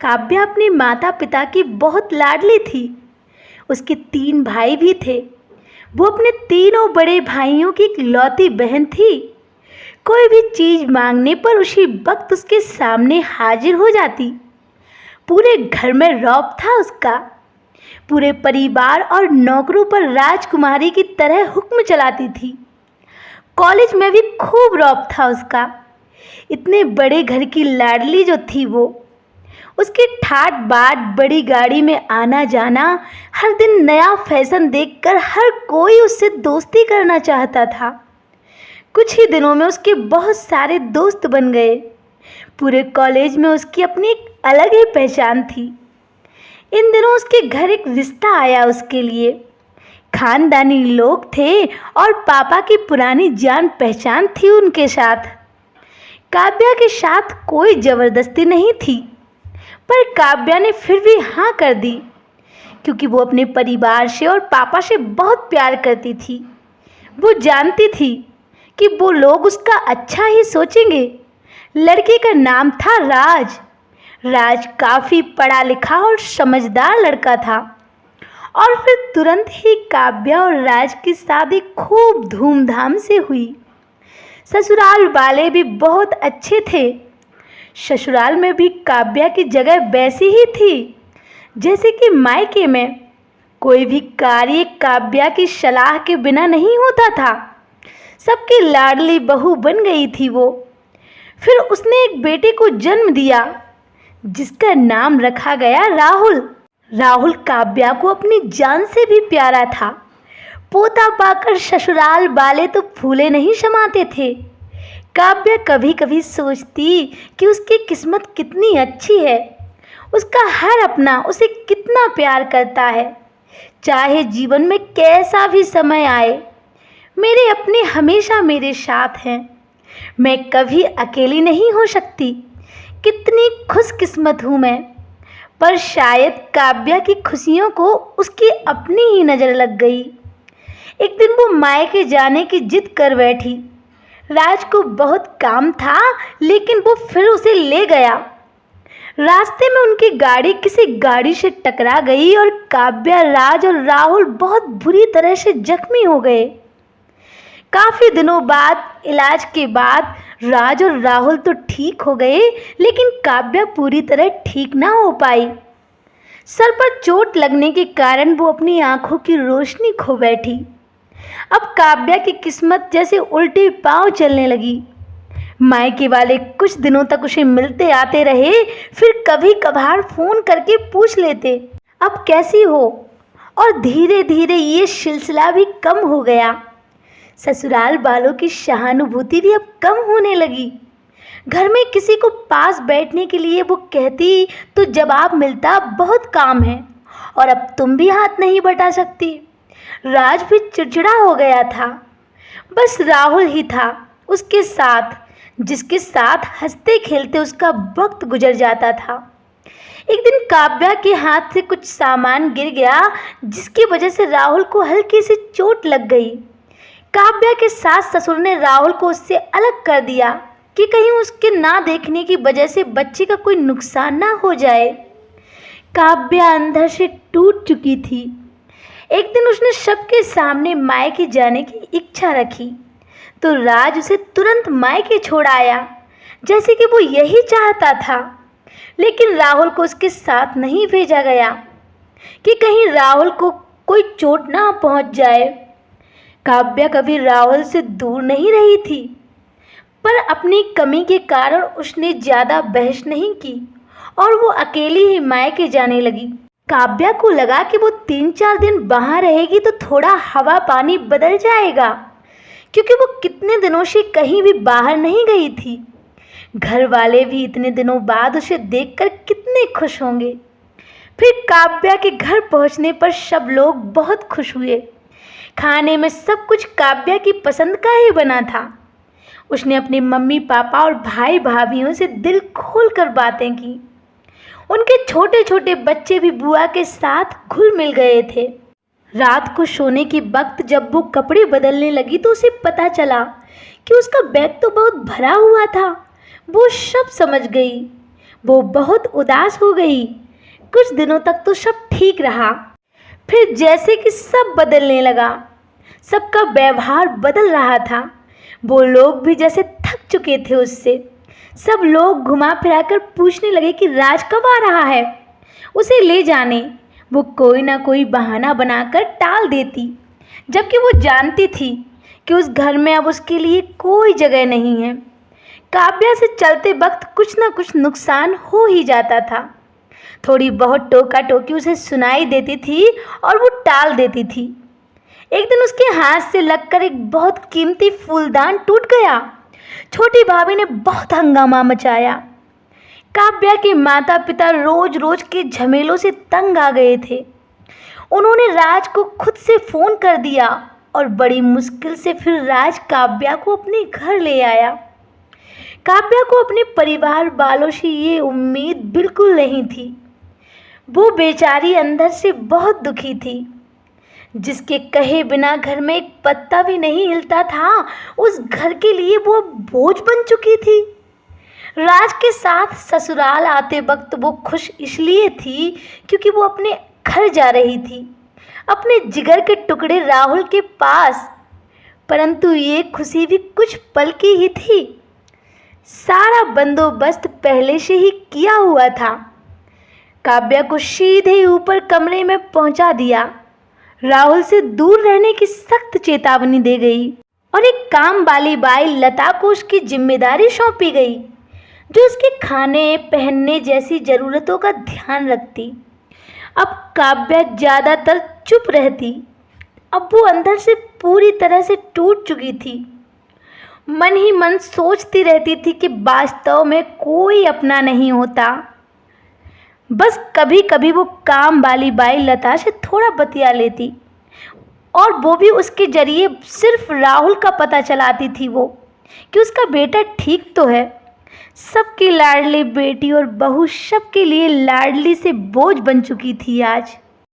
काव्या अपने माता पिता की बहुत लाडली थी। उसके 3 भाई भी थे। वो अपने तीनों बड़े भाइयों की इकलौती बहन थी। कोई भी चीज़ मांगने पर उसी वक्त उसके सामने हाजिर हो जाती। पूरे घर में रौब था उसका। पूरे परिवार और नौकरों पर राजकुमारी की तरह हुक्म चलाती थी। कॉलेज में भी खूब रौब था उसका। इतने बड़े घर की लाडली जो थी वो, उसकी ठाट बाट बड़ी गाड़ी में आना जाना, हर दिन नया फैशन देखकर हर कोई उससे दोस्ती करना चाहता था। कुछ ही दिनों में उसके बहुत सारे दोस्त बन गए। पूरे कॉलेज में उसकी अपनी एक अलग ही पहचान थी। इन दिनों उसके घर एक रिश्ता आया उसके लिए। खानदानी लोग थे और पापा की पुरानी जान पहचान थी उनके साथ। काव्या के साथ कोई ज़बरदस्ती नहीं थी, पर काव्या ने फिर भी हाँ कर दी, क्योंकि वो अपने परिवार से और पापा से बहुत प्यार करती थी। वो जानती थी कि वो लोग उसका अच्छा ही सोचेंगे। लड़के का नाम था राज। राज काफ़ी पढ़ा लिखा और समझदार लड़का था। और फिर तुरंत ही काव्या और राज की शादी खूब धूमधाम से हुई। ससुराल वाले भी बहुत अच्छे थे। ससुराल में भी काव्या की जगह वैसी ही थी जैसे कि मायके में। कोई भी कार्य काव्या की सलाह के बिना नहीं होता था। सबकी लाडली बहू बन गई थी वो। फिर उसने एक बेटे को जन्म दिया जिसका नाम रखा गया राहुल। राहुल काव्या को अपनी जान से भी प्यारा था। पोता पाकर ससुराल वाले तो फूले नहीं समाते थे। काव्या कभी कभी सोचती कि उसकी किस्मत कितनी अच्छी है। उसका हर अपना उसे कितना प्यार करता है। चाहे जीवन में कैसा भी समय आए, मेरे अपने हमेशा मेरे साथ हैं। मैं कभी अकेली नहीं हो सकती। कितनी खुशकिस्मत हूँ मैं। पर शायद काव्या की खुशियों को उसकी अपनी ही नज़र लग गई। एक दिन वो मायके जाने की जिद कर बैठी। राज को बहुत काम था, लेकिन वो फिर उसे ले गया। रास्ते में उनकी गाड़ी किसी गाड़ी से टकरा गई और काव्या, राज और राहुल बहुत बुरी तरह से जख्मी हो गए। काफ़ी दिनों बाद इलाज के बाद राज और राहुल तो ठीक हो गए, लेकिन काव्या पूरी तरह ठीक ना हो पाई। सर पर चोट लगने के कारण वो अपनी आंखों की रोशनी खो बैठी। अब काव्या की किस्मत जैसे उल्टे पांव चलने लगी। मायके वाले कुछ दिनों तक उसे मिलते आते रहे, फिर कभी कभार फ़ोन करके पूछ लेते, अब कैसी हो। और धीरे धीरे ये सिलसिला भी कम हो गया। ससुराल वालों की सहानुभूति भी अब कम होने लगी। घर में किसी को पास बैठने के लिए वो कहती तो जवाब मिलता, बहुत काम है और अब तुम भी हाथ नहीं बटा सकती। राज भी चिड़चिड़ा हो गया था। बस राहुल ही था उसके साथ, जिसके साथ हंसते खेलते उसका वक्त गुजर जाता था। एक दिन काव्या के हाथ से कुछ सामान गिर गया, जिसकी वजह से राहुल को हल्की सी चोट लग गई। काव्या के सास ससुर ने राहुल को उससे अलग कर दिया कि कहीं उसके ना देखने की वजह से बच्चे का कोई नुकसान ना हो जाए। काव्या अंदर से टूट चुकी थी। एक दिन उसने सबके सामने मायके जाने की इच्छा रखी, तो राज उसे तुरंत मायके छोड़ आया, जैसे कि वो यही चाहता था। लेकिन राहुल को उसके साथ नहीं भेजा गया कि कहीं राहुल को कोई चोट ना पहुंच जाए। काव्या कभी राहुल से दूर नहीं रही थी, पर अपनी कमी के कारण उसने ज़्यादा बहस नहीं की और वो अकेली ही मायके जाने लगी। काव्या को लगा कि वो 3-4 दिन वहाँ रहेगी तो थोड़ा हवा पानी बदल जाएगा, क्योंकि वो कितने दिनों से कहीं भी बाहर नहीं गई थी। घर वाले भी इतने दिनों बाद उसे देखकर कितने खुश होंगे। फिर काव्या के घर पहुँचने पर सब लोग बहुत खुश हुए। खाने में सब कुछ काव्या की पसंद का ही बना था। उसने अपने मम्मी पापा और भाई भाभीयों से दिल खोल कर बातें की। उनके छोटे छोटे बच्चे भी बुआ के साथ घुल मिल गए थे। रात को सोने के वक्त जब वो कपड़े बदलने लगी तो उसे पता चला कि उसका बैग तो बहुत भरा हुआ था। वो सब समझ गई। वो बहुत उदास हो गई। कुछ दिनों तक तो सब ठीक रहा, फिर जैसे कि सब बदलने लगा। सबका व्यवहार बदल रहा था। वो लोग भी जैसे थक चुके थे उससे। सब लोग घुमा फिराकर पूछने लगे कि राज कब आ रहा है, उसे ले जाने। वो कोई ना कोई बहाना बनाकर टाल देती, जबकि वो जानती थी कि उस घर में अब उसके लिए कोई जगह नहीं है। काव्या से चलते वक्त कुछ ना कुछ नुकसान हो ही जाता था। थोड़ी बहुत टोका टोकी उसे सुनाई देती थी और वो टाल देती थी। एक दिन उसके हाथ से लगकर एक बहुत कीमती फूलदान टूट गया। छोटी भाभी ने बहुत हंगामा मचाया। काव्या के माता पिता रोज रोज के झमेलों से तंग आ गए थे। उन्होंने राज को खुद से फ़ोन कर दिया और बड़ी मुश्किल से फिर राज काव्या को अपने घर ले आया। काव्या को अपने परिवार वालों से ये उम्मीद बिल्कुल नहीं थी। वो बेचारी अंदर से बहुत दुखी थी। जिसके कहे बिना घर में एक पत्ता भी नहीं हिलता था, उस घर के लिए वो बोझ बन चुकी थी। राज के साथ ससुराल आते वक्त वो खुश इसलिए थी क्योंकि वो अपने घर जा रही थी, अपने जिगर के टुकड़े राहुल के पास। परंतु ये खुशी भी कुछ पल की ही थी। सारा बंदोबस्त पहले से ही किया हुआ था। काव्या को सीधे ऊपर कमरे में पहुंचा दिया। राहुल से दूर रहने की सख्त चेतावनी दे गई और एक काम वाली बाई लता को उसकी जिम्मेदारी सौंपी गई, जो उसके खाने पहनने जैसी ज़रूरतों का ध्यान रखती। अब काव्या ज़्यादातर चुप रहती। अब वो अंदर से पूरी तरह से टूट चुकी थी। मन ही मन सोचती रहती थी कि वास्तव में कोई अपना नहीं होता। बस कभी कभी वो काम वाली बाई लता से थोड़ा बतिया लेती, और वो भी उसके जरिए सिर्फ राहुल का पता चलाती थी वो कि उसका बेटा ठीक तो है। सबकी लाडली बेटी और बहू सबके लिए लाडली से बोझ बन चुकी थी आज।